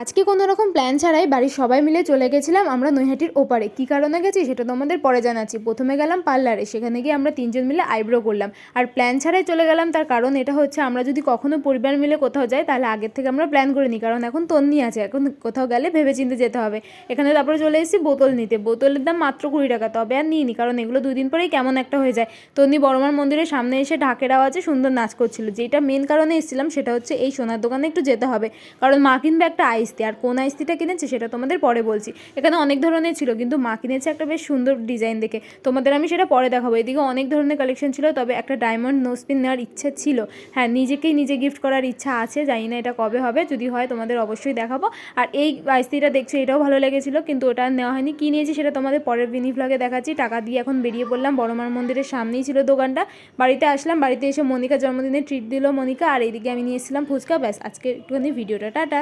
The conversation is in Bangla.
আজকে কোনো রকম প্ল্যান ছাড়াই বাড়ির সবাই মিলে চলে গেছিলাম আমরা নৈহাটির ওপারে। কী কারণে গেছি সেটা তো আমাদের পরে জানাচ্ছি। প্রথমে গেলাম পার্লারে, সেখানে গিয়ে আমরা তিনজন মিলে আইব্রো করলাম। আর প্ল্যান ছাড়াই চলে গেলাম, তার কারণ এটা হচ্ছে আমরা যদি কখনো পরিবার মিলে কোথাও যাই তাহলে আগের থেকে আমরা প্ল্যান করে নিই, কারণ এখন তন্নি আছে, এখন কোথাও গেলে ভেবেচিন্তে যেতে হবে। এখানে তারপরে চলে এসেছি বোতল নিতে, বোতলের দাম মাত্র 20 টাকা, তবে আর নিইনি কারণ এগুলো 2 দিন পরেই কেমন একটা হয়ে যায়। তন্নি বড়মার মন্দিরের সামনে এসে ঢাকের আওয়াজে সুন্দর নাচ করছিল। যেটা মেন কারণে এসেছিলাম সেটা হচ্ছে এই সোনার দোকানে একটু যেতে হবে, কারণ মা কিনবে একটা আইসতি। আর কোন আইসতিটা কিনেছে সেটা তোমাদের পরে বলছি। এখানে অনেক ধরনের ছিল, কিন্তু মা কিনেছে একটা বেশ সুন্দর ডিজাইন দেখে, তোমাদের আমি সেটা পরে দেখাবো। এদিকে অনেক ধরনের কালেকশন ছিল, তবে একটা ডায়মন্ড নোজপিন নেওয়ার ইচ্ছে ছিল। হ্যাঁ, নিজেকেই নিজে গিফট করার ইচ্ছা আছে, জানি না এটা কবে হবে, যদি হয় তোমাদের অবশ্যই দেখাবো। আর এই আইসতিটা দেখছো, এটাও ভালো লেগেছিল, কিন্তু ওটা নেওয়া হয়নি। কী নিয়েছি সেটা তোমাদের পরের মিনি ভ্লগে দেখাচ্ছি। টাকা দিয়ে এখন বেরিয়ে পড়লাম, বড়মার মন্দিরের সামনেই ছিল দোকানটা। বাড়িতে আসলাম, বাড়িতে এসে মনিকা জন্মদিনে ট্রিট দিল মনিকা, আর এইদিকে আমি নিয়ে এসেছিলাম ফুচকা। ব্যাস, আজকে একটুখানি ভিডিওটা টাটা।